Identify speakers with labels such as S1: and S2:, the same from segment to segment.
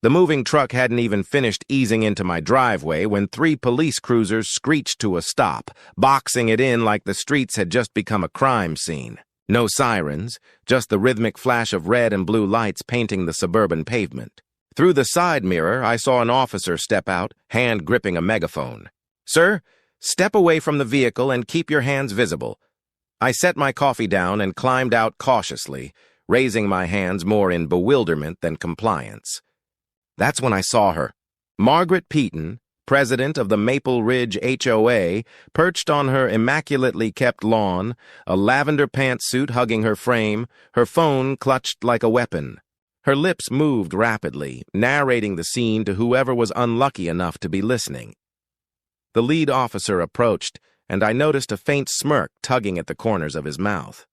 S1: The moving truck hadn't even finished easing into my driveway when 3 police cruisers screeched to a stop, boxing it in like the streets had just become a crime scene. No sirens, just the rhythmic flash of red and blue lights painting the suburban pavement. Through the side mirror, I saw an officer step out, hand gripping a megaphone. "Sir, step away from the vehicle and keep your hands visible." I set my coffee down and climbed out cautiously, raising my hands more in bewilderment than compliance. That's when I saw her. Margaret Peaton, president of the Maple Ridge HOA, perched on her immaculately kept lawn, a lavender pantsuit hugging her frame, her phone clutched like a weapon. Her lips moved rapidly, narrating the scene to whoever was unlucky enough to be listening. The lead officer approached, and I noticed a faint smirk tugging at the corners of his mouth.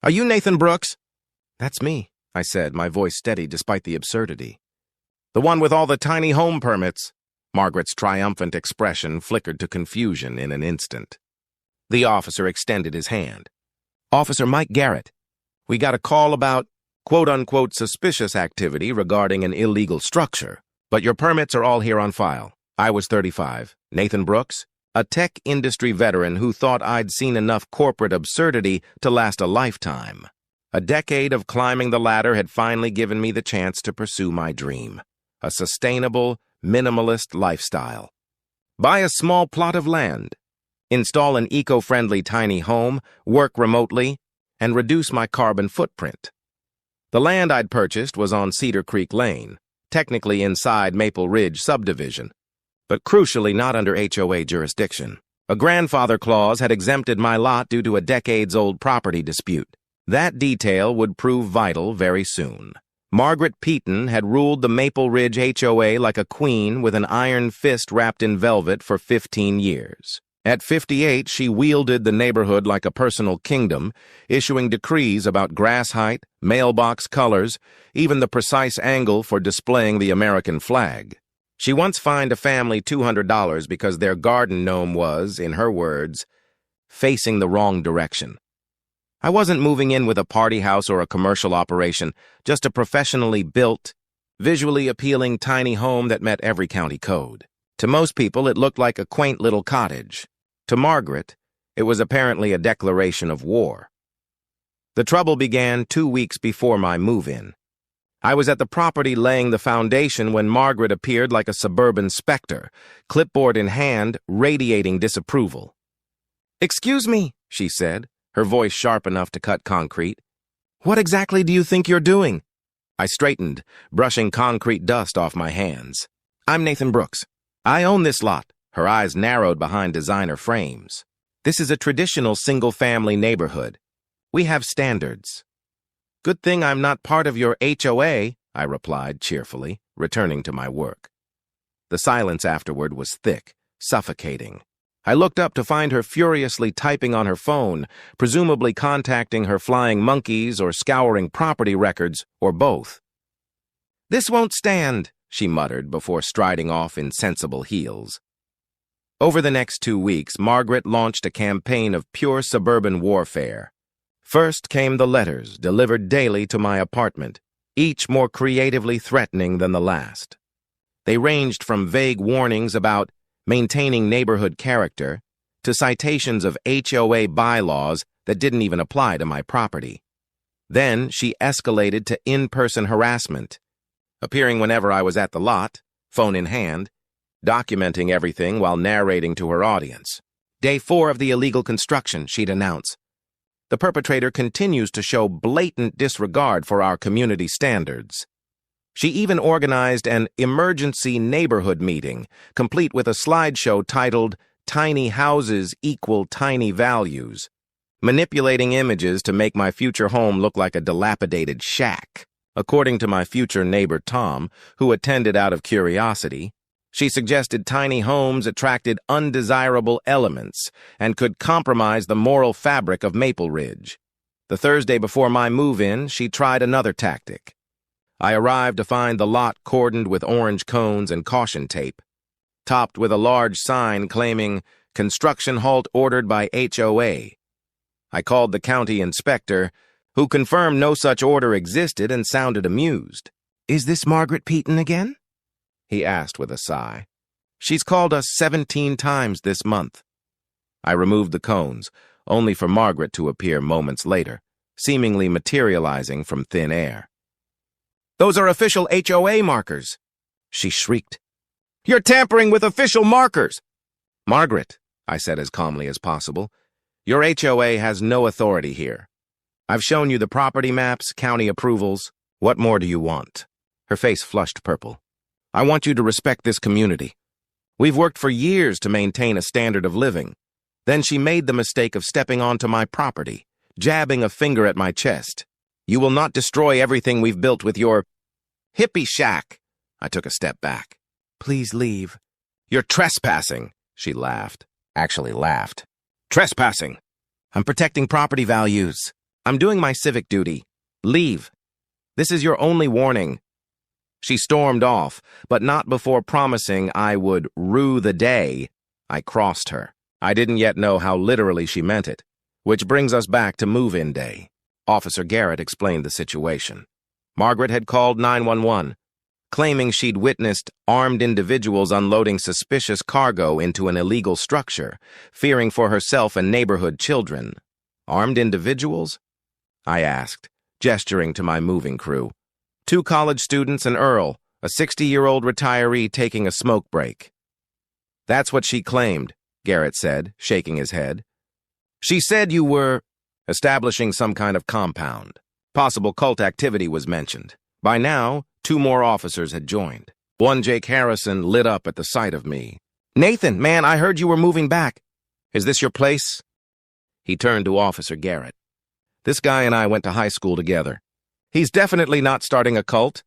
S1: "Are you Nathan Brooks?" "That's me," I said, my voice steady despite the absurdity. "The one with all the tiny home permits." Margaret's triumphant expression flickered to confusion in an instant. The officer extended his hand. "Officer Mike Garrett. We got a call about quote-unquote suspicious activity regarding an illegal structure, but your permits are all here on file." I was 35. Nathan Brooks, a tech industry veteran who thought I'd seen enough corporate absurdity to last a lifetime. A decade of climbing the ladder had finally given me the chance to pursue my dream, a sustainable, minimalist lifestyle. Buy a small plot of land, install an eco-friendly tiny home, work remotely, and reduce my carbon footprint. The land I'd purchased was on Cedar Creek Lane, technically inside Maple Ridge subdivision, but crucially not under HOA jurisdiction. A grandfather clause had exempted my lot due to a decades-old property dispute. That detail would prove vital very soon. Margaret Peaton had ruled the Maple Ridge HOA like a queen with an iron fist wrapped in velvet for 15 years. At 58, she wielded the neighborhood like a personal kingdom, issuing decrees about grass height, mailbox colors, even the precise angle for displaying the American flag. She once fined a family $200 because their garden gnome was, in her words, facing the wrong direction. I wasn't moving in with a party house or a commercial operation, just a professionally built, visually appealing tiny home that met every county code. To most people, it looked like a quaint little cottage. To Margaret, it was apparently a declaration of war. The trouble began 2 weeks before my move-in. I was at the property laying the foundation when Margaret appeared like a suburban specter, clipboard in hand, radiating disapproval. "Excuse me," she said, her voice sharp enough to cut concrete. "What exactly do you think you're doing?" I straightened, brushing concrete dust off my hands. "I'm Nathan Brooks. I own this lot." Her eyes narrowed behind designer frames. "This is a traditional single-family neighborhood. We have standards." "Good thing I'm not part of your HOA," I replied cheerfully, returning to my work. The silence afterward was thick, suffocating. I looked up to find her furiously typing on her phone, presumably contacting her flying monkeys or scouring property records, or both. "This won't stand," she muttered before striding off in sensible heels. Over the next 2 weeks, Margaret launched a campaign of pure suburban warfare. First came the letters, delivered daily to my apartment, each more creatively threatening than the last. They ranged from vague warnings about maintaining neighborhood character to citations of HOA bylaws that didn't even apply to my property. Then she escalated to in-person harassment, appearing whenever I was at the lot, phone in hand, documenting everything while narrating to her audience. "Day 4 of the illegal construction," she'd announce. "The perpetrator continues to show blatant disregard for our community standards." She even organized an emergency neighborhood meeting, complete with a slideshow titled "Tiny Houses Equal Tiny Values," manipulating images to make my future home look like a dilapidated shack. According to my future neighbor Tom, who attended out of curiosity, she suggested tiny homes attracted undesirable elements and could compromise the moral fabric of Maple Ridge. The Thursday before my move-in, she tried another tactic. I arrived to find the lot cordoned with orange cones and caution tape, topped with a large sign claiming "Construction halt ordered by HOA." I called the county inspector, who confirmed no such order existed and sounded amused. "Is this Margaret Peaton again?" he asked with a sigh. "She's called us 17 times this month." I removed the cones, only for Margaret to appear moments later, seemingly materializing from thin air. "Those are official HOA markers," she shrieked. "You're tampering with official markers!" "Margaret," I said as calmly as possible, "your HOA has no authority here. I've shown you the property maps, county approvals. What more do you want?" Her face flushed purple. "I want you to respect this community. We've worked for years to maintain a standard of living." Then she made the mistake of stepping onto my property, jabbing a finger at my chest. "You will not destroy everything we've built with your hippie shack." I took a step back. "Please leave." "You're trespassing," she laughed. Actually laughed. "Trespassing. I'm protecting property values. I'm doing my civic duty. Leave. This is your only warning." She stormed off, but not before promising I would rue the day I crossed her. I didn't yet know how literally she meant it, which brings us back to move-in day. Officer Garrett explained the situation. Margaret had called 911, claiming she'd witnessed armed individuals unloading suspicious cargo into an illegal structure, fearing for herself and neighborhood children. "Armed individuals?" I asked, gesturing to my moving crew. "2 college students and Earl, a 60-year-old retiree taking a smoke break." "That's what she claimed," Garrett said, shaking his head. "She said you were establishing some kind of compound. Possible cult activity was mentioned. By now, 2 more officers had joined. One, Jake Harrison, lit up at the sight of me. "Nathan, man, I heard you were moving back. Is this your place?" He turned to Officer Garrett. "This guy and I went to high school together. He's definitely not starting a cult."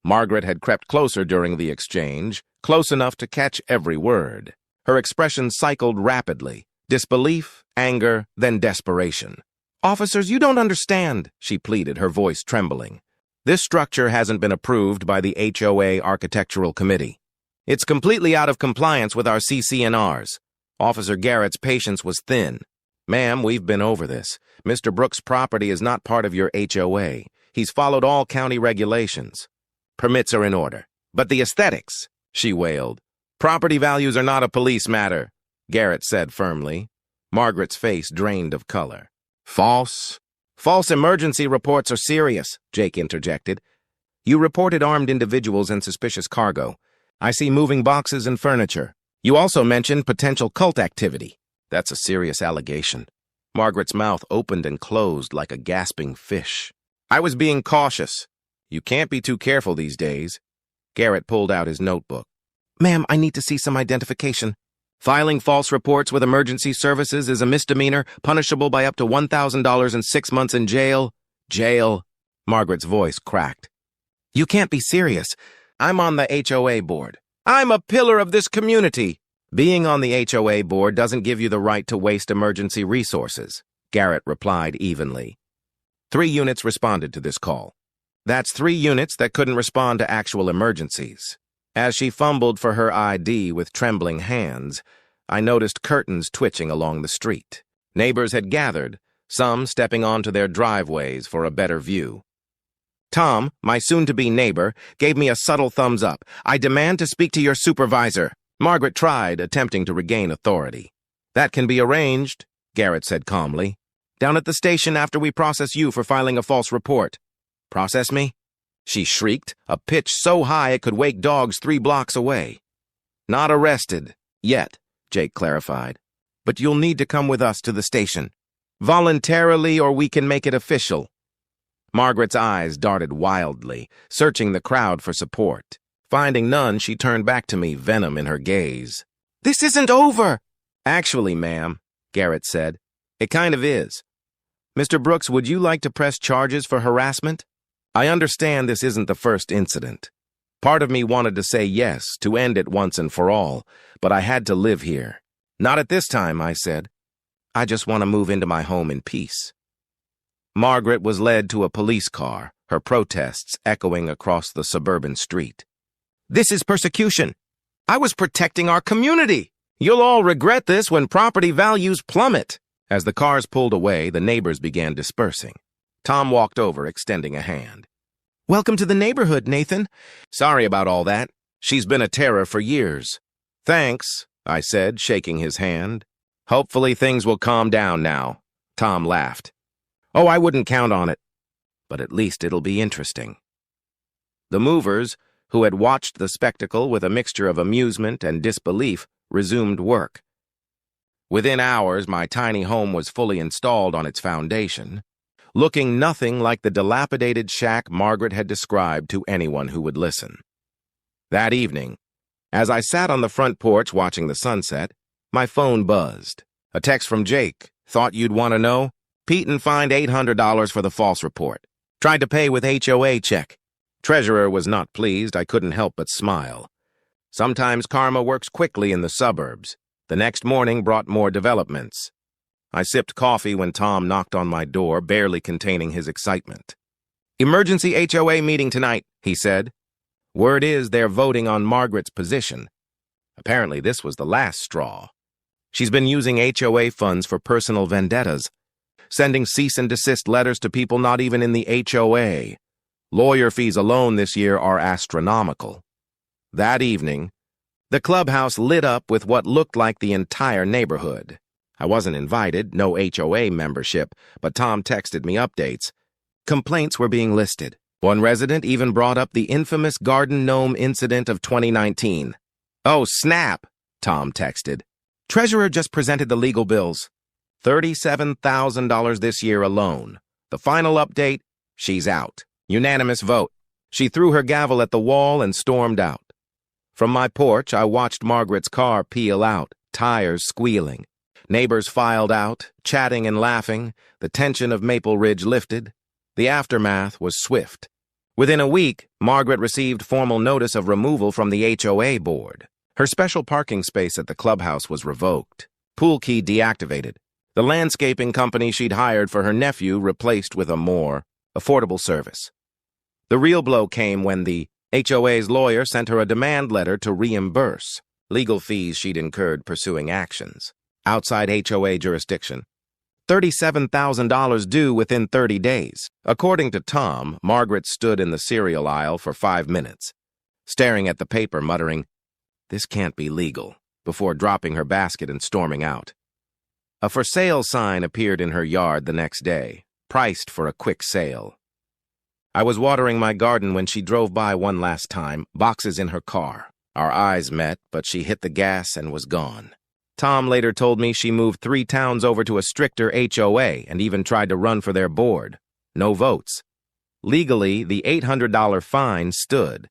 S1: Margaret had crept closer during the exchange, close enough to catch every word. Her expression cycled rapidly, disbelief, anger, then desperation. "Officers, you don't understand," she pleaded, her voice trembling. "This structure hasn't been approved by the HOA Architectural Committee. It's completely out of compliance with our CC&Rs. Officer Garrett's patience was thin. "Ma'am, we've been over this. Mr. Brooks' property is not part of your HOA. He's followed all county regulations. Permits are in order. But the aesthetics," she wailed. "Property values are not a police matter," Garrett said firmly. Margaret's face drained of color. "False. False emergency reports are serious," Jake interjected. "You reported armed individuals and suspicious cargo. I see moving boxes and furniture. You also mentioned potential cult activity. That's a serious allegation." Margaret's mouth opened and closed like a gasping fish. "I was being cautious. You can't be too careful these days." Garrett pulled out his notebook. "Ma'am, I need to see some identification. Filing false reports with emergency services is a misdemeanor, punishable by up to $1,000 and 6 months in jail." "Jail?" Margaret's voice cracked. "You can't be serious. I'm on the HOA board. I'm a pillar of this community." "Being on the HOA board doesn't give you the right to waste emergency resources," Garrett replied evenly. 3 units responded to this call. That's 3 units that couldn't respond to actual emergencies. As she fumbled for her ID with trembling hands, I noticed curtains twitching along the street. Neighbors had gathered, some stepping onto their driveways for a better view. Tom, my soon-to-be neighbor, gave me a subtle thumbs up. "I demand to speak to your supervisor." Margaret tried, attempting to regain authority. "That can be arranged," Garrett said calmly. "Down at the station after we process you for filing a false report." "Process me?" she shrieked, a pitch so high it could wake dogs 3 blocks away. "Not arrested. Yet," Jake clarified. "But you'll need to come with us to the station. Voluntarily, or we can make it official." Margaret's eyes darted wildly, searching the crowd for support. Finding none, she turned back to me, venom in her gaze. "This isn't over!" "Actually, ma'am," Garrett said, "it kind of is. Mr. Brooks, would you like to press charges for harassment? I understand this isn't the first incident. Part of me wanted to say yes, to end it once and for all, but I had to live here. Not at this time," I said. "I just want to move into my home in peace." Margaret was led to a police car, her protests echoing across the suburban street. "This is persecution. I was protecting our community. You'll all regret this when property values plummet." As the cars pulled away, the neighbors began dispersing. Tom walked over, extending a hand. Welcome to the neighborhood, Nathan. Sorry about all that. She's been a terror for years. Thanks, I said, shaking his hand. Hopefully things will calm down now. Tom laughed. Oh, I wouldn't count on it. But at least it'll be interesting. The movers, who had watched the spectacle with a mixture of amusement and disbelief, resumed work. Within hours, my tiny home was fully installed on its foundation, looking nothing like the dilapidated shack Margaret had described to anyone who would listen. That evening, as I sat on the front porch watching the sunset, my phone buzzed. A text from Jake. Thought you'd want to know? Peyton fined $800 for the false report. Tried to pay with HOA check. Treasurer was not pleased. I couldn't help but smile. Sometimes karma works quickly in the suburbs. The next morning brought more developments. I sipped coffee when Tom knocked on my door, barely containing his excitement. Emergency HOA meeting tonight, he said. Word is they're voting on Margaret's position. Apparently this was the last straw. She's been using HOA funds for personal vendettas, sending cease and desist letters to people not even in the HOA. Lawyer fees alone this year are astronomical. That evening, the clubhouse lit up with what looked like the entire neighborhood. I wasn't invited, no HOA membership, but Tom texted me updates. Complaints were being listed. One resident even brought up the infamous garden gnome incident of 2019. Oh, snap, Tom texted. Treasurer just presented the legal bills. $37,000 this year alone. The final update, she's out. Unanimous vote. She threw her gavel at the wall and stormed out. From my porch, I watched Margaret's car peel out, tires squealing. Neighbors filed out, chatting and laughing. The tension of Maple Ridge lifted. The aftermath was swift. Within a week, Margaret received formal notice of removal from the HOA board. Her special parking space at the clubhouse was revoked. Pool key deactivated. The landscaping company she'd hired for her nephew replaced with a more affordable service. The real blow came when the HOA's lawyer sent her a demand letter to reimburse legal fees she'd incurred pursuing actions outside HOA jurisdiction. $37,000 due within 30 days. According to Tom, Margaret stood in the cereal aisle for 5 minutes, staring at the paper, muttering, "This can't be legal," before dropping her basket and storming out. A for sale sign appeared in her yard the next day, priced for a quick sale. I was watering my garden when she drove by one last time, boxes in her car. Our eyes met, but she hit the gas and was gone. Tom later told me she moved 3 towns over to a stricter HOA and even tried to run for their board. No votes. Legally, the $800 fine stood.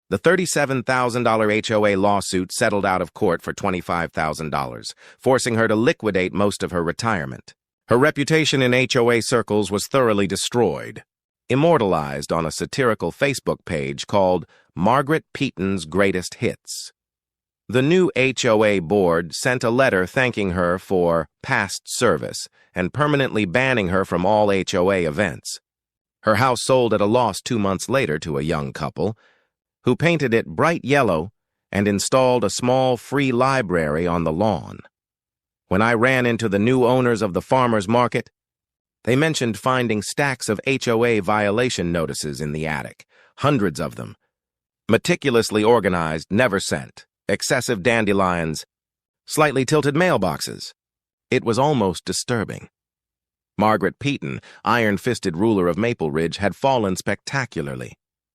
S1: The $37,000 HOA lawsuit settled out of court for $25,000, forcing her to liquidate most of her retirement. Her reputation in HOA circles was thoroughly destroyed, immortalized on a satirical Facebook page called Margaret Peyton's Greatest Hits. The new HOA board sent a letter thanking her for past service and permanently banning her from all HOA events. Her house sold at a loss 2 months later to a young couple, who painted it bright yellow and installed a small free library on the lawn. When I ran into the new owners of the farmers market, they mentioned finding stacks of HOA violation notices in the attic, hundreds of them, meticulously organized, never sent, excessive dandelions, slightly tilted mailboxes. It was almost disturbing. Margaret Peyton, iron-fisted ruler of Maple Ridge, had fallen spectacularly.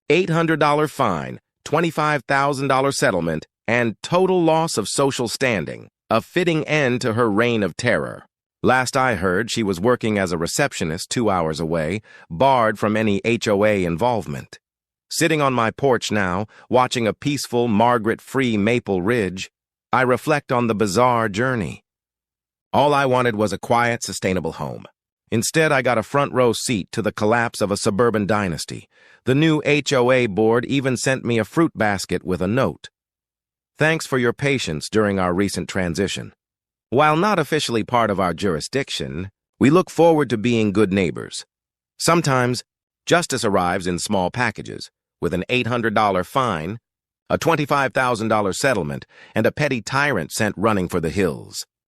S1: $800 fine, $25,000 settlement, and total loss of social standing, a fitting end to her reign of terror. Last I heard, she was working as a receptionist 2 hours away, barred from any HOA involvement. Sitting on my porch now, watching a peaceful, Margaret-free Maple Ridge, I reflect on the bizarre journey. All I wanted was a quiet, sustainable home. Instead, I got a front-row seat to the collapse of a suburban dynasty. The new HOA board even sent me a fruit basket with a note. Thanks for your patience during our recent transition. While not officially part of our jurisdiction, we look forward to being good neighbors. Sometimes, justice arrives in small packages, with an $800 fine, a $25,000 settlement, and a petty tyrant sent running for the hills.